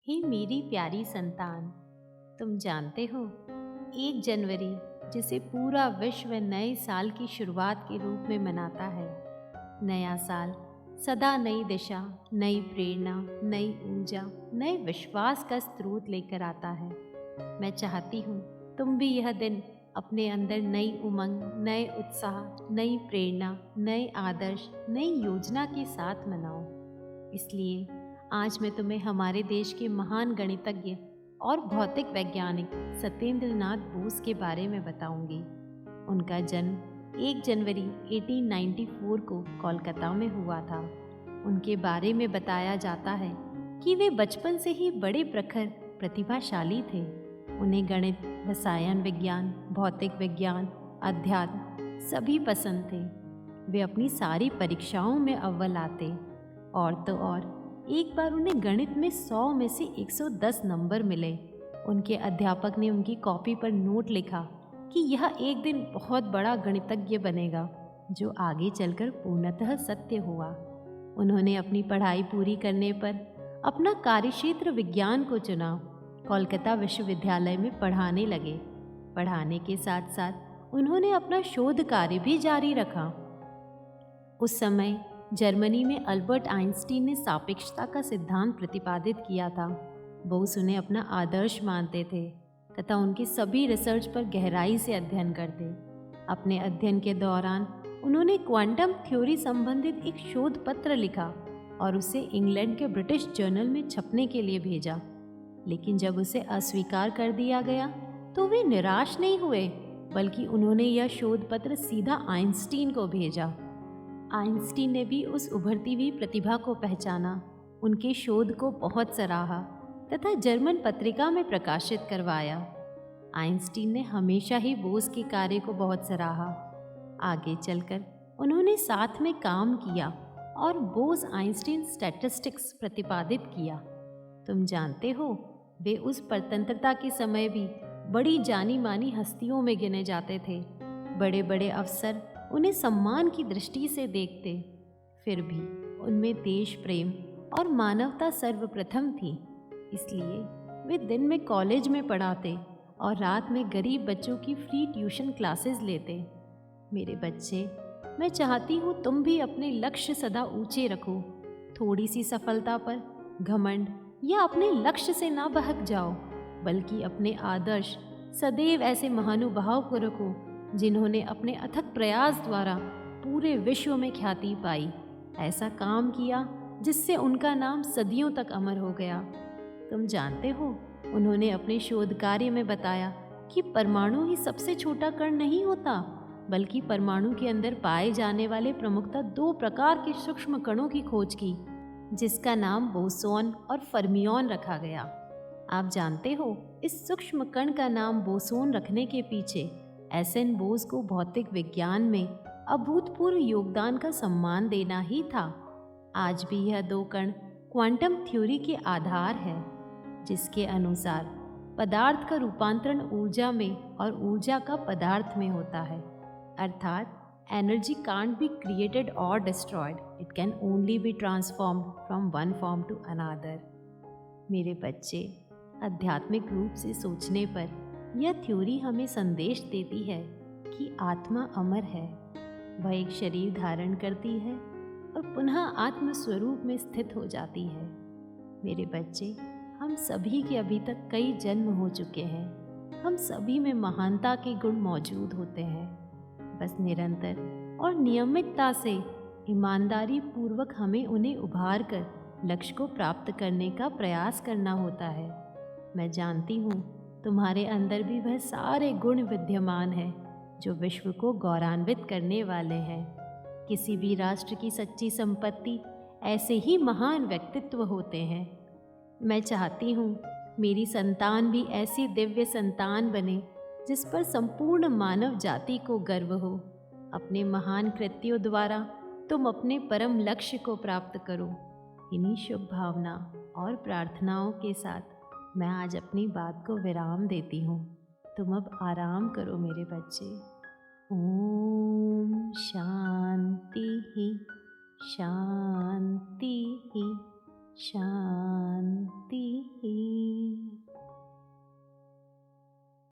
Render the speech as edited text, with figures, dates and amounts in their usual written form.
हे मेरी प्यारी संतान, तुम जानते हो 1 जनवरी जिसे पूरा विश्व नए साल की शुरुआत के रूप में मनाता है। नया साल सदा नई दिशा, नई प्रेरणा, नई ऊर्जा, नए विश्वास का स्रोत लेकर आता है। मैं चाहती हूँ तुम भी यह दिन अपने अंदर नई उमंग, नए उत्साह, नई प्रेरणा, नए आदर्श, नई योजना के साथ मनाओ। इसलिए आज मैं तुम्हें हमारे देश के महान गणितज्ञ और भौतिक वैज्ञानिक सत्येंद्र नाथ बोस के बारे में बताऊंगी। उनका जन्म 1 जनवरी 1894 को कोलकाता में हुआ था। उनके बारे में बताया जाता है कि वे बचपन से ही बड़े प्रखर प्रतिभाशाली थे। उन्हें गणित, रसायन विज्ञान, भौतिक विज्ञान, अध्यात्म सभी पसंद थे। वे अपनी सारी परीक्षाओं में अव्वल आते। और तो और एक बार उन्हें गणित में 100 में से 110 नंबर मिले। उनके अध्यापक ने उनकी कॉपी पर नोट लिखा कि यह एक दिन बहुत बड़ा गणितज्ञ बनेगा, जो आगे चलकर पूर्णतः सत्य हुआ। उन्होंने अपनी पढ़ाई पूरी करने पर अपना कार्यक्षेत्र विज्ञान को चुना। कोलकाता विश्वविद्यालय में पढ़ाने लगे। पढ़ाने के साथ साथ उन्होंने अपना शोध कार्य भी जारी रखा। उस समय जर्मनी में अल्बर्ट आइंस्टीन ने सापेक्षता का सिद्धांत प्रतिपादित किया था। बोस उन्हें अपना आदर्श मानते थे तथा उनकी सभी रिसर्च पर गहराई से अध्ययन करते। अपने अध्ययन के दौरान उन्होंने क्वांटम थ्योरी संबंधित एक शोध पत्र लिखा और उसे इंग्लैंड के ब्रिटिश जर्नल में छपने के लिए भेजा। लेकिन जब उसे अस्वीकार कर दिया गया तो वे निराश नहीं हुए, बल्कि उन्होंने यह शोध पत्र सीधा आइंस्टीन को भेजा। आइंस्टीन ने भी उस उभरती हुई प्रतिभा को पहचाना, उनके शोध को बहुत सराहा तथा जर्मन पत्रिका में प्रकाशित करवाया। आइंस्टीन ने हमेशा ही बोस के कार्य को बहुत सराहा। आगे चलकर उन्होंने साथ में काम किया और बोस आइंस्टीन स्टैटिस्टिक्स प्रतिपादित किया। तुम जानते हो, वे उस परतंत्रता के समय भी बड़ी जानी मानी हस्तियों में गिने जाते थे। बड़े बड़े अफसर उन्हें सम्मान की दृष्टि से देखते। फिर भी उनमें देश प्रेम और मानवता सर्वप्रथम थी। इसलिए वे दिन में कॉलेज में पढ़ाते और रात में गरीब बच्चों की फ्री ट्यूशन क्लासेस लेते। मेरे बच्चे, मैं चाहती हूँ तुम भी अपने लक्ष्य सदा ऊंचे रखो। थोड़ी सी सफलता पर घमंड या अपने लक्ष्य से ना बहक जाओ, बल्कि अपने आदर्श सदैव ऐसे महानुभाव को रखो जिन्होंने अपने अथक प्रयास द्वारा पूरे विश्व में ख्याति पाई, ऐसा काम किया जिससे उनका नाम सदियों तक अमर हो गया। तुम जानते हो, उन्होंने अपने शोध कार्य में बताया कि परमाणु ही सबसे छोटा कण नहीं होता, बल्कि परमाणु के अंदर पाए जाने वाले प्रमुखतः 2 प्रकार के सूक्ष्म कणों की खोज की, जिसका नाम बोसोन और फर्मियोन रखा गया। आप जानते हो, इस सूक्ष्म कण का नाम बोसोन रखने के पीछे एस.एन. बोस को भौतिक विज्ञान में अभूतपूर्व योगदान का सम्मान देना ही था। आज भी यह 2 कण क्वांटम थ्योरी के आधार है, जिसके अनुसार पदार्थ का रूपांतरण ऊर्जा में और ऊर्जा का पदार्थ में होता है। अर्थात एनर्जी कांट बी क्रिएटेड और destroyed, it can only be transformed from one form to another. मेरे बच्चे, आध्यात्मिक रूप से सोचने पर यह थ्योरी हमें संदेश देती है कि आत्मा अमर है। वह एक शरीर धारण करती है और पुनः आत्म स्वरूप में स्थित हो जाती है। मेरे बच्चे, हम सभी के अभी तक कई जन्म हो चुके हैं। हम सभी में महानता के गुण मौजूद होते हैं। बस निरंतर और नियमितता से ईमानदारी पूर्वक हमें उन्हें उभार कर लक्ष्य को प्राप्त करने का प्रयास करना होता है। मैं जानती हूँ तुम्हारे अंदर भी वह सारे गुण विद्यमान हैं जो विश्व को गौरवान्वित करने वाले हैं। किसी भी राष्ट्र की सच्ची संपत्ति ऐसे ही महान व्यक्तित्व होते हैं। मैं चाहती हूँ मेरी संतान भी ऐसी दिव्य संतान बने जिस पर संपूर्ण मानव जाति को गर्व हो। अपने महान कृत्यों द्वारा तुम अपने परम लक्ष्य को प्राप्त करो। इन्हीं शुभ भावना और प्रार्थनाओं के साथ मैं आज अपनी बात को विराम देती हूँ। तुम अब आराम करो मेरे बच्चे। ओम शांति ही शांति ही शांति।